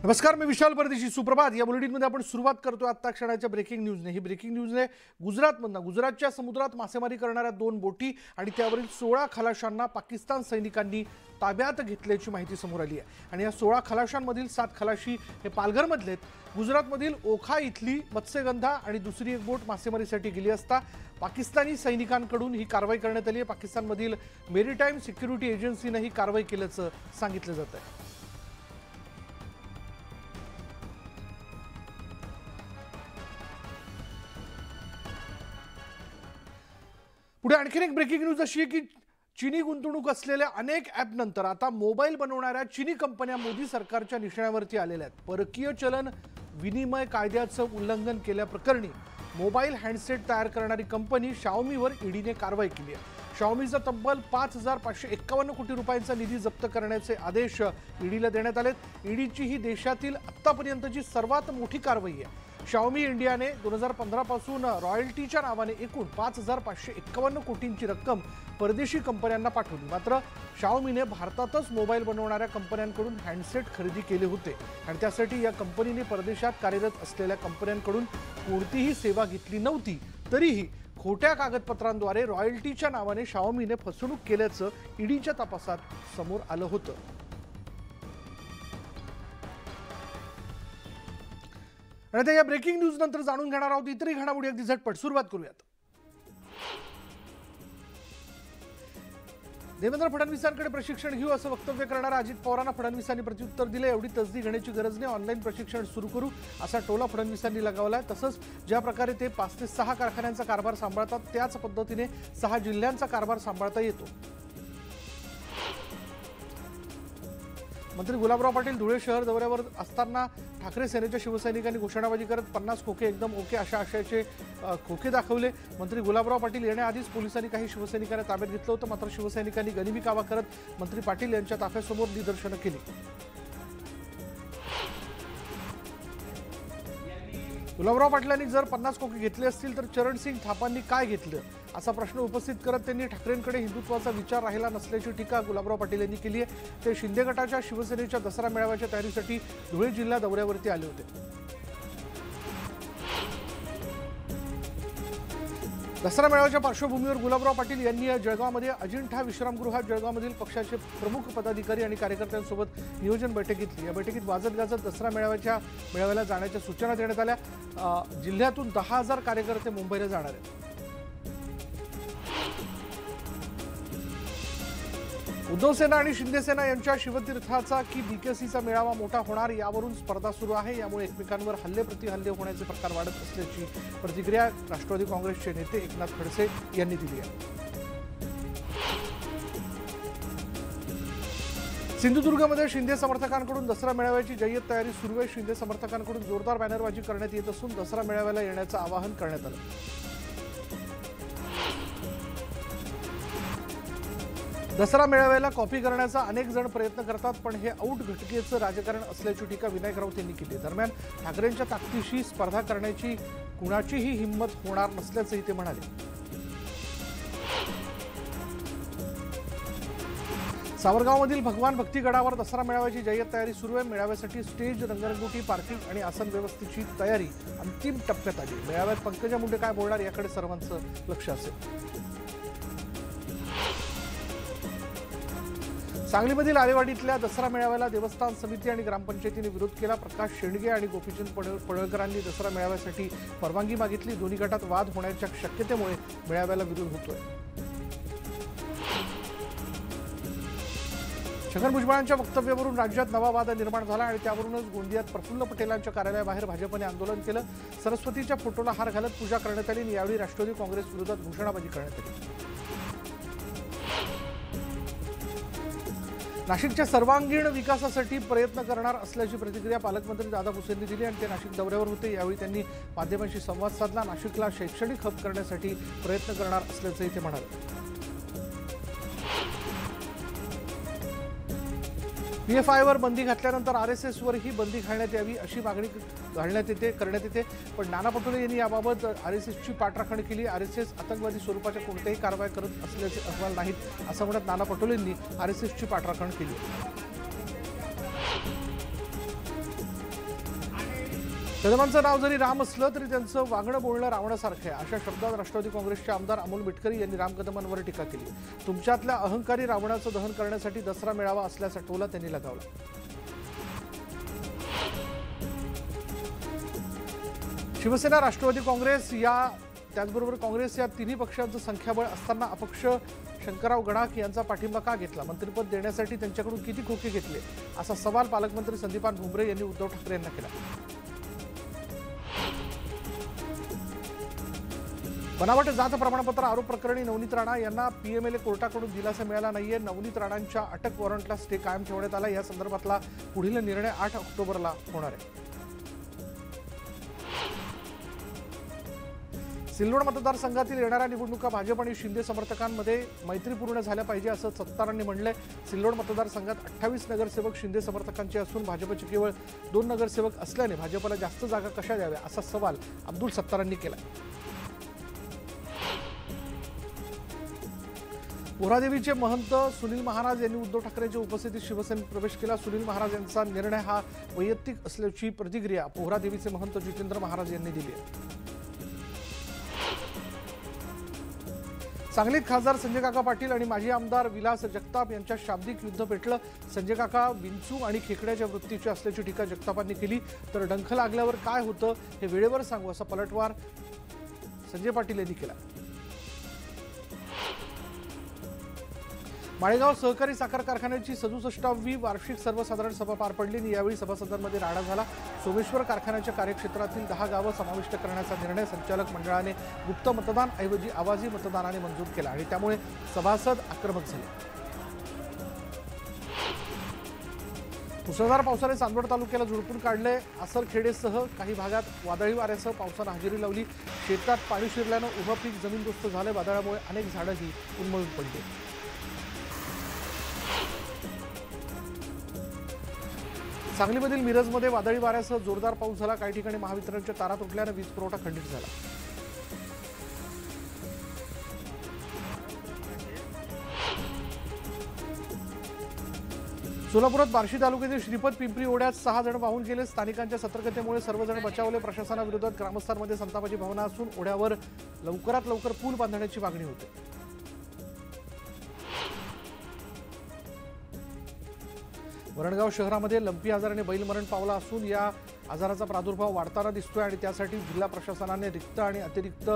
नमस्कार, मी विशाल परदेशी. सुप्रभात. या बुलेटिनमध्ये आपण सुरुवात करतो आता क्षणाच्या ब्रेकिंग न्यूजने. ही ब्रेकिंग न्यूजने गुजरातच्या समुद्रात मासेमारी करणाऱ्या 2 बोटी आणि त्यावरील 16 खलाशांना पाकिस्तान सैनिकांनी ताब्यात घेतल्याची माहिती समोर आली आहे. आणि या 16 खलाशांमधील 7 खलाशी हे पालघरमधले आहेत. गुजरातमधील ओखा इथली मत्स्यगंधा आणि दुसरी एक बोट मासेमारीसाठी गेली असता पाकिस्तानी सैनिकांकडून ही कारवाई करण्यात आली आहे. पाकिस्तानमधील मेरीटाईम सिक्युरिटी एजन्सीने ही कारवाई केल्याचं सांगितलं जात आहे. पुढे आणखीन एक ब्रेकिंग न्यूज अशी आहे की चीनी गुंतवणूक असलेल्या अनेक ॲप नंतर आता मोबाईल बनवणाऱ्या चीनी कंपन्या मोदी सरकारच्या निशाण्यावरती आलेल्या आहेत. परकीय चलन विनिमय कायद्याचं उल्लंघन केल्याप्रकरणी मोबाईल हँडसेट तयार करणारी कंपनी शाओमीवर ईडीने कारवाई केली आहे. शाओमीचा तब्बल 5,551 कोटी रुपयांचा निधी जप्त करण्याचे आदेश ईडीला देण्यात आलेत. ईडीची ही देशातील आत्तापर्यंतची सर्वात मोठी कारवाई आहे. शाओमी इंडियाने 2015 पासून रॉयल्टीच्या नावाने एकूण 5,551 कोटींची रक्कम परदेशी कंपन्यांना पाठवली. मात्र शाओमीने भारतातच मोबाईल बनवणाऱ्या कंपन्यांकडून हँडसेट खरेदी केले होते आणि त्यासाठी या कंपनीने परदेशात कार्यरत असलेल्या कंपन्यांकडून कोणतीही सेवा घेतली नव्हती. तरीही खोट्या कागदपत्रांद्वारे रॉयल्टीच्या नावाने शाओमीने फसवणूक केल्याचं ईडीच्या तपासात समोर आलं होतं. आणि आता या ब्रेकिंग न्यूज नंतर जाणून घेणार आहोत इतरही घडामोडी. अगदी झटपट सुरुवात करूयात. देवेंद्र फडणवीसांकडे प्रशिक्षण घेऊ असं वक्तव्य करणाऱ्या अजित पवारांना फडणवीसांनी प्रत्युत्तर दिले. एवढी तसदी घेण्याची गरज नाही, ऑनलाईन प्रशिक्षण सुरू करू असा टोला फडणवीसांनी लगावलाय. तसंच ज्या प्रकारे ते 5 ते 6 कारखान्यांचा कारभार सांभाळतात त्याच पद्धतीने 6 जिल्ह्यांचा कारभार सांभाळता येतो. मंत्री गुलाबराव पाटील धुळे शहर दौऱ्यावर असताना ठाकरे सेनेच्या शिवसैनिकांनी घोषणाबाजी करत 50 खोके एकदम ओके अशा आशयाचे खोके दाखवले. मंत्री गुलाबराव पाटील येण्याआधीच पोलिसांनी काही शिवसैनिकांना ताब्यात घेतलं होतं. मात्र शिवसैनिकांनी गनिमी कावा करत मंत्री पाटील यांच्या ताफ्यासमोर निदर्शनं केली. गुलाबराव पाटलांनी जर 50 खोके घेतले असतील तर चरणसिंग थापांनी काय घेतलं असा प्रश्न उपस्थित करत त्यांनी ठाकरेंकडे हिंदुत्वाचा विचार राहिला नसल्याची टीका गुलाबराव पाटील यांनी केली आहे. ते शिंदे गटाच्या शिवसेनेच्या दसरा मेळाव्याच्या तयारीसाठी धुळे जिल्हा दौऱ्यावरती आले होते. दसरा मेळाव्याच्या पार्श्वभूमीवर गुलाबराव पाटील यांनी जळगावमध्ये अजिंठा विश्रामगृहात जळगावमधील पक्षाचे प्रमुख पदाधिकारी आणि कार्यकर्त्यांसोबत नियोजन बैठक घेतली. या बैठकीत वाजत गाजत दसरा मेळाव्याला जाण्याच्या सूचना देण्यात आल्या. जिल्ह्यातून 10,000 कार्यकर्ते मुंबईला जाणार आहेत. उद्धव सेना आणि शिंदे सेना यांच्या शिवतीर्थाचा की बीकेसीचा मेळावा मोठा होणार यावरून स्पर्धा सुरू आहे. यामुळे एकमेकांवर हल्ले प्रतिहल्ले होण्याचे प्रकार वाढत असल्याची प्रतिक्रिया राष्ट्रवादी काँग्रेसचे नेते एकनाथ खडसे यांनी दिली आहे. सिंधुदुर्गमध्ये शिंदे समर्थकांकडून दसरा मेळाव्याची जय्यत तयारी सुरू आहे. शिंदे समर्थकांकडून जोरदार बॅनरबाजी करण्यात येत असून दसरा मेळाव्याला येण्याचं आवाहन करण्यात आलं. दसरा मेळाव्याला कॉपी करण्याचा अनेक जण प्रयत्न करतात, पण हे औट घटकेचं राजकारण असल्याची टीका विनायक राऊत यांनी केली. दरम्यान ठाकरेंच्या ताकदीशी स्पर्धा करण्याची कुणाचीही हिंमत होणार नसल्याचंही ते म्हणाले. सावरगावमधील भगवान भक्तीगडावर दसरा मेळाव्याची जय्यत तयारी सुरू आहे. मेळाव्यासाठी स्टेज, रंगरंगोटी, पार्किंग आणि आसन व्यवस्थेची तयारी अंतिम टप्प्यात आली. मेळाव्यात पंकजा मुंडे काय बोलणार याकडे सर्वांचं लक्ष असेल. सांगलीमधील आलेवाडीतल्या दसरा मेळाव्याला देवस्थान समिती आणि ग्रामपंचायतीने विरोध केला. प्रकाश शेंडगे आणि गोपीचंद पडळकरांनी दसरा मेळाव्यासाठी परवानगी मागितली. दोन्ही गटात वाद होण्याच्या शक्यतेमुळे मेळाव्याला विरोध होतोय. छगन भुजबळांच्या वक्तव्यावरून राज्यात नवा वाद निर्माण झाला आणि त्यावरूनच गोंदियात प्रफुल्ल पटेलांच्या कार्यालयाबाहेर भाजपने आंदोलन केलं. सरस्वतीच्या फोटोला हार घालत पूजा करण्यात आली. यावेळी राष्ट्रवादी काँग्रेस विरोधात घोषणाबाजी करण्यात आली. नाशिकच्या सर्वांगीण विकासासाठी प्रयत्न करणार असल्याची प्रतिक्रिया पालकमंत्री दादा भुसेंनी दिली आणि ते नाशिक दौऱ्यावर होते. यावेळी त्यांनी माध्यमांशी संवाद साधला. नाशिकला शैक्षणिक हब करण्यासाठी प्रयत्न करणार असल्याचंही ते म्हणाले. PFIवर बंदी घातल्यानंतर RSSवरही बंदी घालण्यात यावी अशी मागणी करण्यात येते. पण नाना पटोले यांनी याबाबत RSSची पाठराखण केली. RSS आतंकवादी स्वरूपाच्या कोणत्याही कारवाया करत असल्याचे अहवाल नाहीत असं म्हणत नाना पटोलेंनी RSSची पाठराखण केली. कदमांचं नाव जरी राम असलं तरी त्यांचं वागणं बोलणं रावणासारखं आहे, अशा शब्दात राष्ट्रवादी काँग्रेसचे आमदार अमोल मिटकरी यांनी राम कदमांवर टीका केली. तुमच्यातल्या अहंकारी रावणाचं दहन करण्यासाठी दसरा मेळावा असल्याचा टोला त्यांनी लगावला. शिवसेना, राष्ट्रवादी काँग्रेस त्याचबरोबर काँग्रेस या तिन्ही पक्षांचं संख्याबळ असताना अपक्ष शंकरराव गडाख यांचा पाठिंबा का घेतला? मंत्रिपद देण्यासाठी त्यांच्याकडून किती खोके घेतले, असा सवाल पालकमंत्री संदीपान भुमरे यांनी उद्धव ठाकरे यांना केला. बनावट जात प्रमाणपत्र आरोप प्रकरणी नवनीत राणा यांना पीएमएलए कोर्टाकडून दिलासा मिळाला नाहीये. नवनीत राणांच्या अटक वॉरंटला स्टे कायम ठेवण्यात आला. या संदर्भातला पुढील निर्णय 8 ऑक्टोबरला होणार आहे. सिल्लोड मतदारसंघातील येणाऱ्या निवडणुका भाजप आणि शिंदे समर्थकांमध्ये मैत्रीपूर्ण झाल्या पाहिजे असं सत्तारांनी म्हणलंय. सिल्लोड मतदारसंघात 28 नगरसेवक शिंदे समर्थकांचे असून भाजपचे केवळ 2 नगरसेवक असल्याने भाजपला जास्त जागा कशा द्याव्या असा सवाल अब्दुल सत्तारांनी केला. पोहरादेवीचे महंत सुनील महाराज यांनी उद्धव ठाकरेंच्या उपस्थितीत शिवसेनेत प्रवेश केला. सुनील महाराज यांचा निर्णय हा वैयक्तिक असल्याची प्रतिक्रिया पोहरादेवीचे महंत जितेंद्र महाराज यांनी दिली आहे. सांगलीत खासदार संजय काका पाटील आणि माजी आमदार विलास जगताप यांच्या शाब्दिक युद्ध पेटलं. संजय काका विंचू आणि खेकड्याच्या वृत्तीचे असल्याची टीका जगतापांनी केली. तर डंख लागल्यावर काय होतं हे वेळेवर सांगू असा पलटवार संजय पाटील यांनी केला. माळेगाव सहकारी साखर कारखान्याची 67वी वार्षिक सर्वसाधारण सभा पार पडली आणि यावेळी सभासदांमध्ये राडा झाला. सोमेश्वर कारखान्याच्या कार्यक्षेत्रातील 10 गावं समाविष्ट करण्याचा निर्णय संचालक मंडळाने गुप्त मतदान ऐवजी आवाजी मतदानाने मंजूर केला आणि त्यामुळे सभासद आक्रमक झाले. मुसळधार पावसाने चांदवड तालुक्याला झोडपून काढले. आसरखेडेसह काही भागात वादळी वाऱ्यासह पावसानं हजेरी लावली. शेतात पाणी शिरल्यानं उभं पीक जमीनदोस्त झालं. वादळामुळे अनेक झाडंही उन्मळून पडली. सांगलीमधील मिरजमध्ये वादळी वाऱ्यासह जोरदार पाऊस झाला. काही ठिकाणी महावितरणच्या तारा तुटल्याने वीज पुरवठा खंडित झाला. सोलापुरात बार्शी तालुक्यातील श्रीपत पिंपरी ओढ्यात 6 जण वाहून गेले. स्थानिकांच्या सतर्कतेमुळे सर्वजण बचावले. प्रशासनाविरोधात ग्रामस्थांमध्ये संतापाची भावना असून ओढ्यावर लवकरात लवकर पूल बांधण्याची मागणी होते. वरणगाव शहरामध्ये लंपी आजाराने बैल मरण पावला असून या आजाराचा प्रादुर्भाव वाढताना दिसतोय आणि त्यासाठी जिल्हा प्रशासनाने रिक्त आणि अतिरिक्त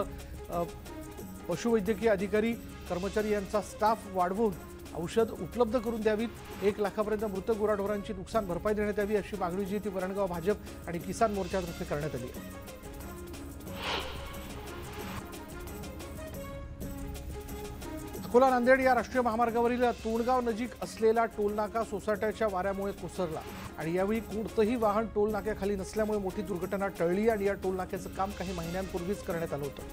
पशुवैद्यकीय अधिकारी कर्मचारी यांचा स्टाफ वाढवून औषध उपलब्ध करून द्यावीत. 1 लाखापर्यंत मृत गुराढोरांची नुकसान भरपाई देण्यात यावी अशी मागणी जी ती वरणगाव भाजप आणि किसान मोर्चातर्फे करण्यात आली आहे. अकोला नांदेड या राष्ट्रीय महामार्गावरील तोंडगाव नजीक असलेला टोलनाका सोसाट्याच्या वाऱ्यामुळे कोसळला आणि यावेळी कोणतंही वाहन टोलनाक्याखाली नसल्यामुळे मोठी दुर्घटना टळली आणि या टोलनाक्याचं काम काही महिन्यांपूर्वीच करण्यात आलं होतं.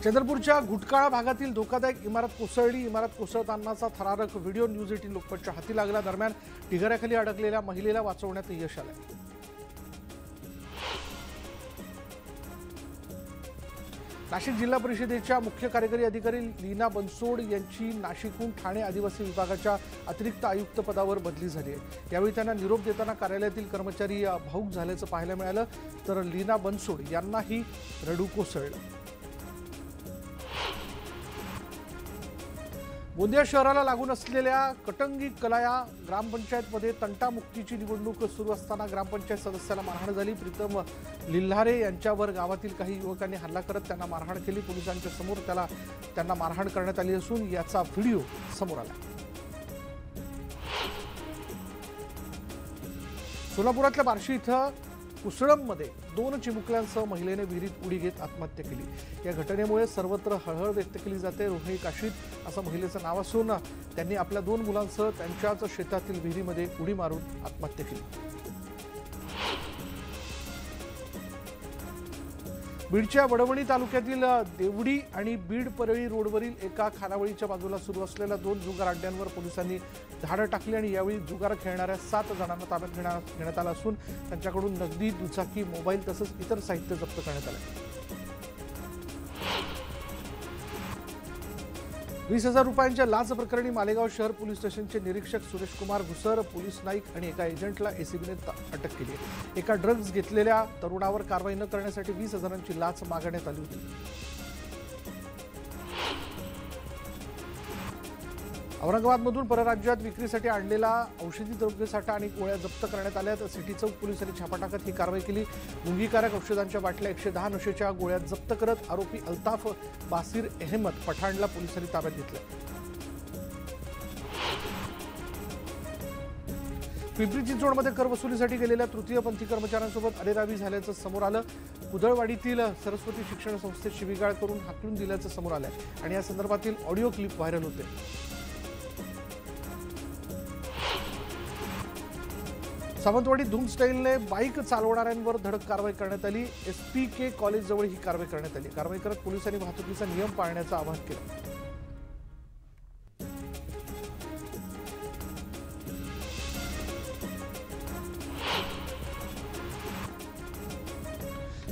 चंद्रपूरच्या घुटकाळा भागातील धोकादायक इमारत कोसळली. इमारत कोसळतानाचा थरारक व्हिडिओ न्यूज 18 लोकमतच्या हाती लागला. दरम्यान ढिगाऱ्याखाली अडकलेल्या महिलेला वाचवण्यात यश आलं. नाशिक जिल्हा परिषदेच्या मुख्य कार्यकारी अधिकारी लीना बनसोड यांची नाशिकहून ठाणे आदिवासी विभागाच्या अतिरिक्त आयुक्त पदावर बदली झाली आहे. यावेळी त्यांना निरोप देताना कार्यालयातील कर्मचारी भावूक झाल्याचं पाहायला मिळालं. तर लीना बनसोड यांनाही रडू कोसळलं. गोंदिया शहराला लागून असलेल्या कटंगी कलाया ग्रामपंचायतमध्ये तंटामुक्तीची निवडणूक सुरू असताना ग्रामपंचायत सदस्याला मारहाण झाली. प्रीतम लिल्हारे यांच्यावर गावातील काही युवकांनी हल्ला करत त्यांना मारहाण केली. पोलिसांच्या समोर त्यांना मारहाण करण्यात आली असून याचा व्हिडिओ समोर आला. सोलापुरातल्या बार्शी इथं कुसळममध्ये 2 चिमुकल्यांसह महिलेने विहिरीत उडी घेत आत्महत्या केली. या घटनेमुळे सर्वत्र हळहळ व्यक्त केली जाते. रोहिणी काशीद असं महिलेचं नाव असून त्यांनी आपल्या 2 मुलांसह त्यांच्याच शेतातील विहिरीमध्ये उडी मारून आत्महत्या केली. बीडच्या वडवणी तालुक्यातील देवडी आणि बीड परळी रोडवरील एका खानावळीच्या बाजूला सुरू असलेल्या 2 जुगार अड्ड्यांवर पोलिसांनी धाड टाकली आणि यावेळी जुगार खेळणाऱ्या 7 जणांना ताब्यात घेण्यात आलं असून त्यांच्याकडून नगदी, दुचाकी, मोबाईल तसंच इतर साहित्य जप्त करण्यात आलं. 20,000 रुपयांच्या लाच प्रकरणी मालेगाव शहर पोलीस स्टेशनचे निरीक्षक सुरेश कुमार घुसर, पोलीस नाईक आणि एका एजंटला एसीबीने अटक केली आहे. एका ड्रग्ज घेतलेल्या तरुणावर कारवाई न करण्यासाठी 20,000ची लाच मागण्यात आली होती. औरंगाबादमधून परराज्यात विक्रीसाठी आणलेला औषधी द्रव्यसाठा आणि गोळ्या जप्त करण्यात आल्या. तर सिटी चौक पोलिसांनी छापा टाकत ही कारवाई केली. गुंगीकारक औषधांच्या बाटल्या 110 नशेच्या गोळ्या जप्त करत आरोपी अल्ताफ बासिर अहमद पठाणला पोलिसांनी ताब्यात घेतलं. पिंपरी चिंचवडमध्ये कर वसुलीसाठी गेलेल्या तृतीयपंथी कर्मचाऱ्यांसोबत अरेरावी झाल्याचं समोर आलं. कुदळवाडीतील सरस्वती शिक्षण संस्थेत शिवीगाळ करून हाकलून दिल्याचं समोर आलंय आणि या संदर्भातील ऑडिओ क्लिप व्हायरल होते. सावंतवाडी धूम स्टाईलने बाईक चालवणाऱ्यांवर धडक कारवाई करण्यात आली. SPK कॉलेजजवळ ही कारवाई करण्यात आली. कारवाई करत पोलिसांनी वाहतुकीचा नियम पाळण्याचं आवाहन केलं.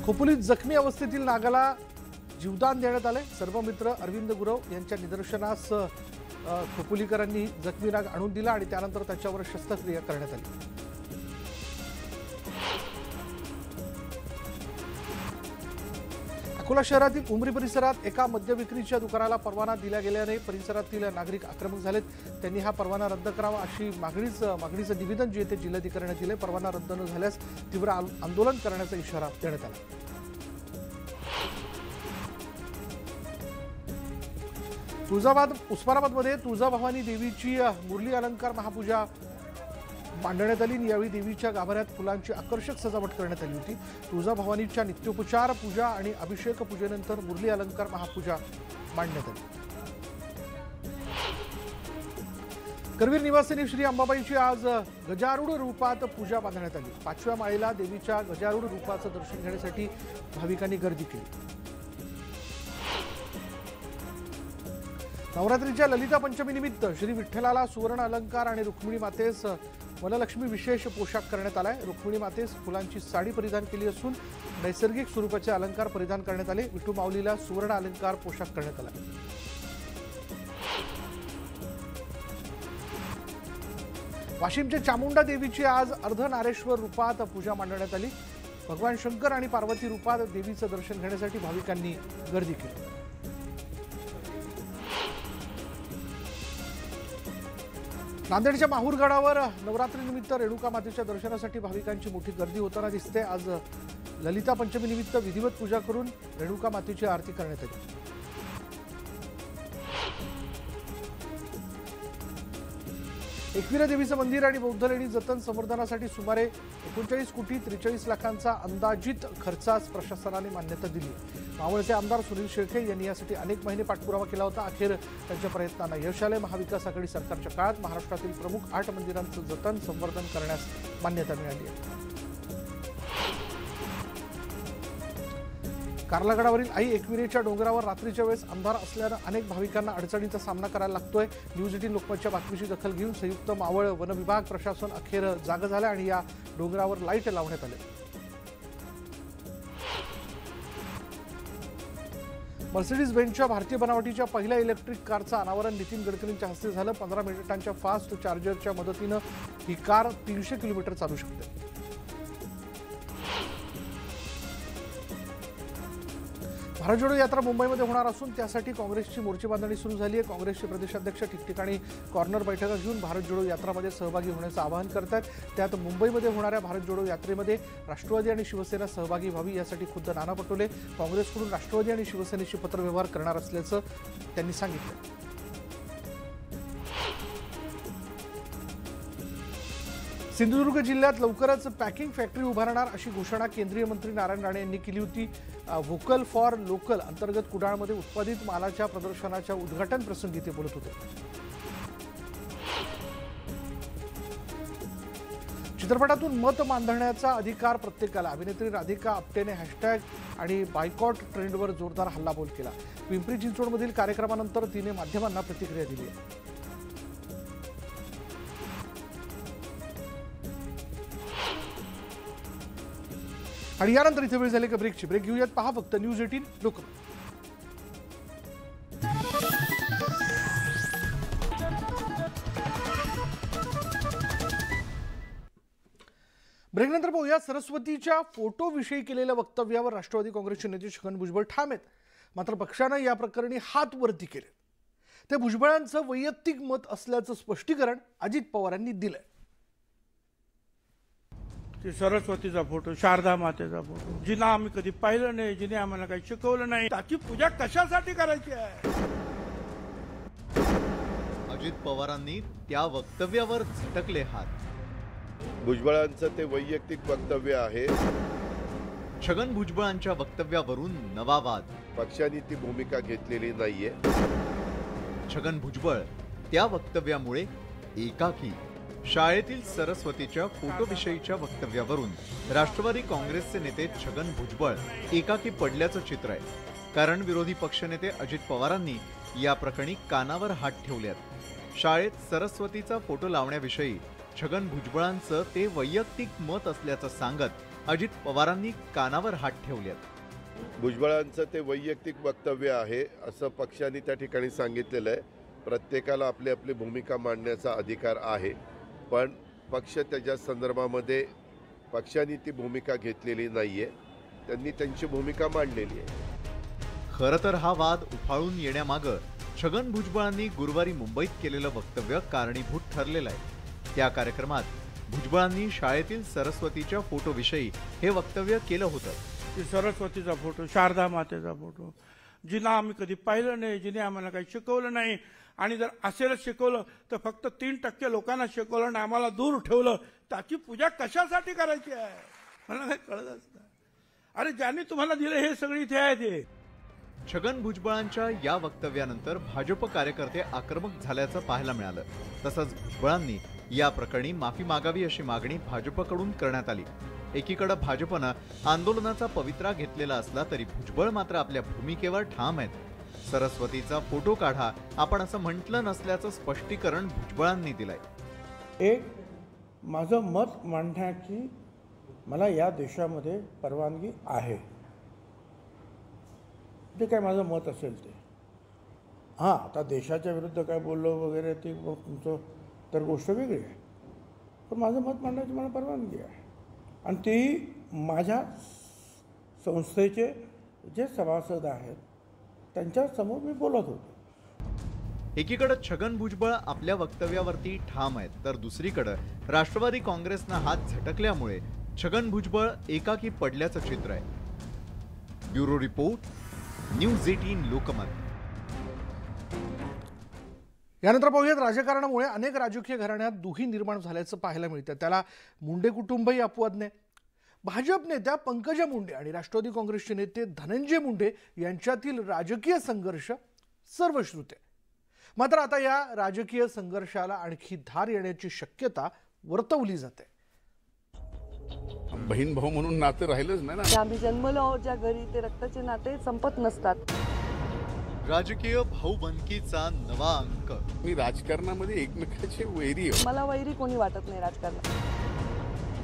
खोपोलीत जखमी अवस्थेतील नागाला जीवदान देण्यात आले. सर्व मित्र अरविंद गुरव यांच्या निदर्शनास खोपोलीकरांनी जखमी नाग आणून दिला आणि त्यानंतर त्याच्यावर शस्त्रक्रिया करण्यात आली. अकोला शहरातील उमरी परिसरात एका मद्य विक्रीच्या दुकानाला परवाना दिला गेल्याने परिसरातील नागरिक आक्रमक झालेत. त्यांनी हा परवाना रद्द करावा अशी मागणीचं निवेदन जे ते जिल्हाधिकाऱ्यांना दिले. परवाना रद्द न झाल्यास तीव्र आंदोलन करण्याचा इशारा देण्यात आला. उस्मानाबादमध्ये तुळजाभवानी देवीची मुरली अलंकार महापूजा मांडण्यात आली. यावेळी देवीच्या गाभाऱ्यात फुलांची आकर्षक सजावट करण्यात आली होती. तुळजाभवानीच्या नित्योपचार पूजा आणि अभिषेक पूजेनंतर मुरली अलंकार महापूजा मांडण्यात आली. करवीर निवासिनी श्री अंबाबाईची आज गजारूढ रूपात पूजा बांधण्यात आली. 5व्या माळेला देवीच्या गजारूढ रूपाचं दर्शन घेण्यासाठी भाविकांनी गर्दी केली. नवरात्रीच्या ललिता पंचमी निमित्त श्री विठ्ठलाला सुवर्ण अलंकार आणि रुक्मिणी मातेस वनलक्ष्मी विशेष पोशाख करण्यात आलाय. रुक्मिणी मातेस फुलांची साडी परिधान केली असून नैसर्गिक स्वरूपाचे अलंकार परिधान करण्यात आले. विठू माऊलीला सुवर्ण अलंकार पोशाख करण्यात आला. वाशिमच्या चामुंडा देवीची आज अर्धनारेश्वर रूपात पूजा मांडण्यात आली. भगवान शंकर आणि पार्वती रूपात देवीचं दर्शन घेण्यासाठी भाविकांनी गर्दी केली. नांदेडच्या माहूरगडावर नवरात्रीनिमित्त रेणुका मातेच्या दर्शनासाठी भाविकांची मोठी गर्दी होताना दिसते. आज ललिता पंचमी निमित्त विधिवत पूजा करून रेणुका मातेची आरती करण्यात आली. एकविरा देवीचं मंदिर आणि बौद्ध लेणी जतन संवर्धनासाठी सुमारे 39 कोटी 43 लाखांचा अंदाजित खर्चास प्रशासनाने मान्यता दिली. मावळचे आमदार सुनील शेळके यांनी यासाठी अनेक महिने पाठपुरावा केला होता. अखेर त्यांच्या प्रयत्नांना यश आले. महाविकास आघाडी सरकारच्या काळात महाराष्ट्रातील प्रमुख 8 मंदिरांचं जतन संवर्धन करण्यास मान्यता मिळाली आहे. कार्लागडावरील आई एकविरेच्या डोंगरावर रात्रीच्या वेळेस अंधार असल्यानं अनेक भाविकांना अडचणीचा सामना करायला लागतोय. न्यूज 18 लोकमतच्या बातमीची दखल घेऊन संयुक्त मावळ वन विभाग प्रशासन अखेर जागं झालं आणि या डोंगरावर लाईट लावण्यात आले. मर्सिडीज बेंजच्या भारतीय बनावटीच्या पहिल्या इलेक्ट्रिक कारचं अनावरण नितीन गडकरींच्या हस्ते झालं. 15 मिनिटांच्या फास्ट चार्जरच्या मदतीनं ही कार 300 किलोमीटर चालू शकते. भारत जोडो यात्रा मुंबईमध्ये होणार असून त्यासाठी काँग्रेसची मोर्चे बांधणी सुरू झाली आहे. काँग्रेसचे प्रदेशाध्यक्ष ठिकठिकाणी कॉर्नर बैठका घेऊन भारत जोडो यात्रामध्ये सहभागी होण्याचं आवाहन करत आहेत. त्यात मुंबईमध्ये होणाऱ्या भारत जोडो यात्रेमध्ये राष्ट्रवादी आणि शिवसेना सहभागी व्हावी यासाठी खुद्द नाना पटोले काँग्रेसकडून राष्ट्रवादी आणि शिवसेनेशी पत्रव्यवहार करणार असल्याचं त्यांनी सांगितलं. सिंधुदुर्ग जिल्ह्यात लवकरच पॅकिंग फॅक्टरी उभारणार अशी घोषणा केंद्रीय मंत्री नारायण राणे यांनी केली होती. व्होकल फॉर लोकल अंतर्गत कुडाळमध्ये उत्पादित मालाच्या प्रदर्शनाच्या उद्घाटन प्रसंगी ते बोलत होते. चित्रपटातून मत मांडण्याचा अधिकार प्रत्येकाला. अभिनेत्री राधिका आपटेने हॅशटॅग आणि बायकॉट ट्रेंडवर जोरदार हल्लाबोल केला. पिंपरी चिंचवडमधील कार्यक्रमानंतर तिने माध्यमांना प्रतिक्रिया दिली. आणि यानंतर इथे वेळ झाली का ब्रेकची. ब्रेक घेऊयात. पहा फक्त न्यूज 18 लोकमत. ब्रेकनंतर पाहूया सरस्वतीच्या फोटोविषयी केलेल्या वक्तव्यावर राष्ट्रवादी काँग्रेसचे नेते छगन भुजबळ ठाम आहेत. मात्र पक्षानं या प्रकरणी हात वरती केले. ते भुजबळांचं वैयक्तिक मत असल्याचं स्पष्टीकरण अजित पवारांनी दिलंय. ते सरस्वतीचा फोटो, शारदा मातेचा फोटो, जिना आम्ही कधी पाहिलं नाही, जिने आम्हाला काही शिकवलं नाही, त्याची पूजा कशासाठी करायची आहे? अजित पवारांनी त्या वक्तव्यावर झटकले हात. भुजबळांचं ते वैयक्तिक वक्तव्य आहे. छगन भुजबळांच्या वक्तव्यावरून नवा वाद. पक्षाने ती भूमिका घेतलेली नाहीये. छगन भुजबळ त्या वक्तव्यामुळे एकाकी. शाळेतील सरस्वतीच्या फोटोविषयीच्या वक्तव्यावरून राष्ट्रवादी काँग्रेसचे नेते छगन भुजबळ एकाकी पडल्याचं चित्र आहे. कारण विरोधी पक्षनेते अजित पवारांनी या प्रकरणी कानावर हात ठेवल्यात. शाळेत सरस्वतीचा फोटो लावण्याविषयी छगन भुजबळांचं ते वैयक्तिक मत असल्याचं सांगत अजित पवारांनी कानावर हात ठेवल्यात. भुजबळांचं ते वैयक्तिक वक्तव्य आहे असं पक्षाने त्या ठिकाणी सांगितलेलं आहे. प्रत्येकाला आपली आपली भूमिका मांडण्याचा अधिकार आहे, पण पक्ष त्याच्या संदर्भामध्ये पक्षाने ती भूमिका घेतलेली नाहीये. त्यांनी त्यांची भूमिका मांडलेली आहे. खरं तर हा वाद उफाळून येण्यामागं छगन भुजबळांनी गुरुवारी मुंबईत केलेलं वक्तव्य कारणीभूत ठरलेलं आहे. त्या कार्यक्रमात भुजबळांनी शाळेतील सरस्वतीच्या फोटोविषयी हे वक्तव्य केलं होतं. ते सरस्वतीचा फोटो, शारदा मातेचा फोटो, जिना आम्ही कधी पाहिलं नाही, जिने आम्हाला काही शिकवलं नाही, आणि जर असेलच शिकवलं तर फक्त 3% लोकांना शिकवलं आणि आम्हाला दूर ठेवलं, त्याची पूजा कशासाठी करायची आहे? मला काही कळतच नाही. अरे ज्यांनी तुम्हाला दिलं हे सगळी इथे आहे ते. छगन भुजबळांच्या या वक्तव्यानंतर भाजप कार्यकर्ते आक्रमक झाल्याचं पाहायला मिळालं. तसंच भुजबळांनी या प्रकरणी माफी मागावी अशी मागणी भाजपकडून करण्यात आली. एकीकडे भाजपनं आंदोलनाचा पवित्रा घेतलेला असला तरी भुजबळ मात्र आपल्या भूमिकेवर ठाम आहेत. सरस्वतीचा फोटो काढा आपण असं म्हटलं नसल्याचं स्पष्टीकरण भुजबळांनी दिलंय. एक, माझं मत मांडण्याची मला या देशामध्ये परवानगी आहे. जे काय माझं मत असेल ते. हां, आता देशाच्या विरुद्ध काय बोललो वगैरे ते तुमचं तर गोष्ट वेगळी आहे, पण माझं मत मांडण्याची मला परवानगी आहे. आणि ती माझ्या संस्थेचे जे सभासद आहेत त्यांच्यासमोर मी बोलत होतो. एकीकडे छगन भुजबळ आपल्या वक्तव्यावरती ठाम आहेत, तर दुसरीकडे राष्ट्रवादी काँग्रेसनं हात झटकल्यामुळे छगन भुजबळ एकाकी पडल्याचं चित्र आहे. Bureau report, news 18 Lokmat. यानंतर पाहूयात राजकारणामुळे अनेक राजकीय घराण्यात दुही निर्माण झाल्याचं पाहायला मिळतं. त्याला मुंडे कुटुंबही अपवाद नाही. भाजप नेत्या पंकजा मुंडे आणि राष्ट्रवादी काँग्रेसचे नेते धनंजय मुंडे यांच्यातील राजकीय संघर्ष सर्वश्रुत आहे. मात्र आता या राजकीय संघर्षाला आणखी धार येण्याची शक्यता वर्तवली जाते. बहीण भाऊ म्हणून नातं राहिलंच नाही ना. आम्ही जन्मलो आहोत ज्या घरी, ते रक्ताचे नाते संपत नसतात. राजकीय भाऊबंदकीचा नवा अंक. मी राजकारणामध्ये एकमेकाचे वैरी आहे. मला वैरी कोणी वाटत नाही राजकारणात.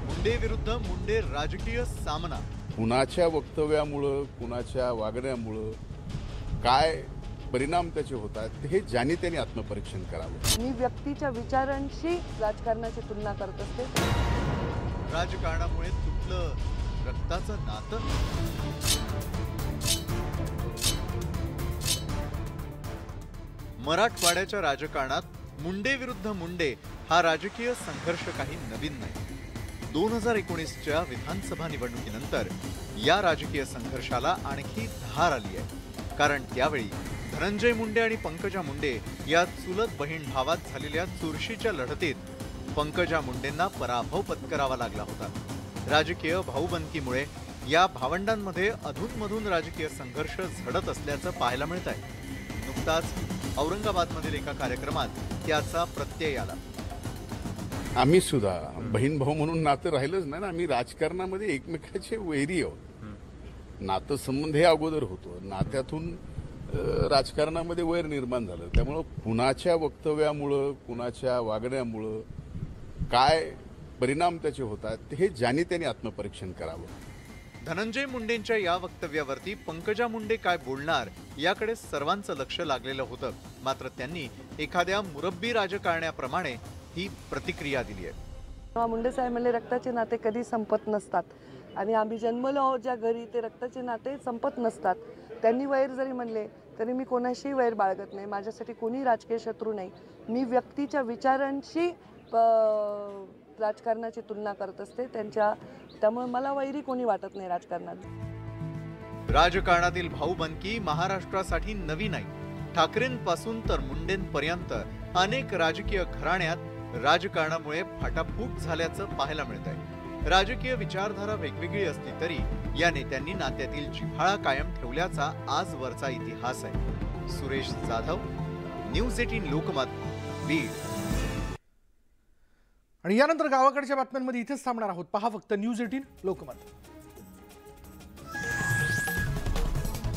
मुंडे विरुद्ध मुंडे राजकीय सामना. कुणाच्या वक्तव्यामुळं, कुणाच्या वागण्यामुळं काय परिणाम त्याचे होतात हे ज्याने त्यांनी आत्मपरीक्षण करावं. मी व्यक्तीच्या विचारांशी राजकारणाची तुलना करत असते. राजकारणामुळे तुटलं रक्ताचं नातं. मराठवाड्याच्या राजकारणात मुंडे विरुद्ध मुंडे हा राजकीय संघर्ष काही नवीन नाही. 2019च्या विधानसभा निवडणुकीनंतर या राजकीय संघर्षाला आणखी धार आली आहे. कारण त्यावेळी धनंजय मुंडे आणि पंकजा मुंडे या चुलत बहीण भावात झालेल्या चुरशीच्या लढतीत पंकजा मुंडेंना पराभव पत्करावा लागला होता. राजकीय भाऊबंदकीमुळे या भावंडांमध्ये अधूनमधून राजकीय संघर्ष झडत असल्याचं पाहायला मिळत आहे. नुकताच औरंगाबादमधील एका कार्यक्रमात त्याचा प्रत्यय आला. आम्ही सुद्धा बहीण भाऊ म्हणून नातं राहिलंच नाही ना. आम्ही राजकारणामध्ये एकमेकाचे वैरी आहोत. नातं संबंध हे अगोदर होतं, नात्यातून राजकारणामध्ये वैर निर्माण झालं. त्यामुळं कुणाच्या वक्तव्यामुळं, कुणाच्या वागण्यामुळं काय परिणाम त्याचे होतात हे ज्याने त्यांनी आत्मपरीक्षण करावं. धनंजय मुंडेंच्या या वक्तव्यावरती पंकजा मुंडे काय बोलणार याकडे सर्वांचं लक्ष लागलेलं होतं. मात्र त्यांनी एखाद्या मुरब्बी राजकारण्याप्रमाणे ही प्रतिक्रिया दिली आहे. मुंडे साहेब म्हणले रक्ताचे नाते कधी संपत नसतात आणि आम्ही जन्मलो आहोत ज्या घरी ते रक्ताचे नाते संपत नसतात. त्यांनी वैर जरी म्हणले तरी मी कोणाशीही वैर बाळगत नाही. माझ्यासाठी कोणी राजकीय शत्रू नाही. मी व्यक्तीच्या विचारांशी राजकारणाची तुलना करत असते त्यामुळे मला वैरी कोणी वाटत नाही राजकारणात. राजकारणातील भाऊबंदकी महाराष्ट्रासाठी नवी नाही. ठाकरेंपासून तर मुंडेंपर्यंत अनेक राजकीय घराण्यात राजकारणामुळे फाटाफूट झाल्याचं पाहायला मिळतंय. राजकीय विचारधारा वेगवेगळी असली तरी या नेत्यांनी नात्यातील जिव्हाळा कायम ठेवल्याचा आजवरचा इतिहास आहे. सुरेश जाधव, न्यूज 18 लोकमत, बीड. आणि यानंतर गावाकडच्या बातम्यांमध्ये इथेच थांबणार आहोत. पहा फक्त न्यूज 18 लोकमत.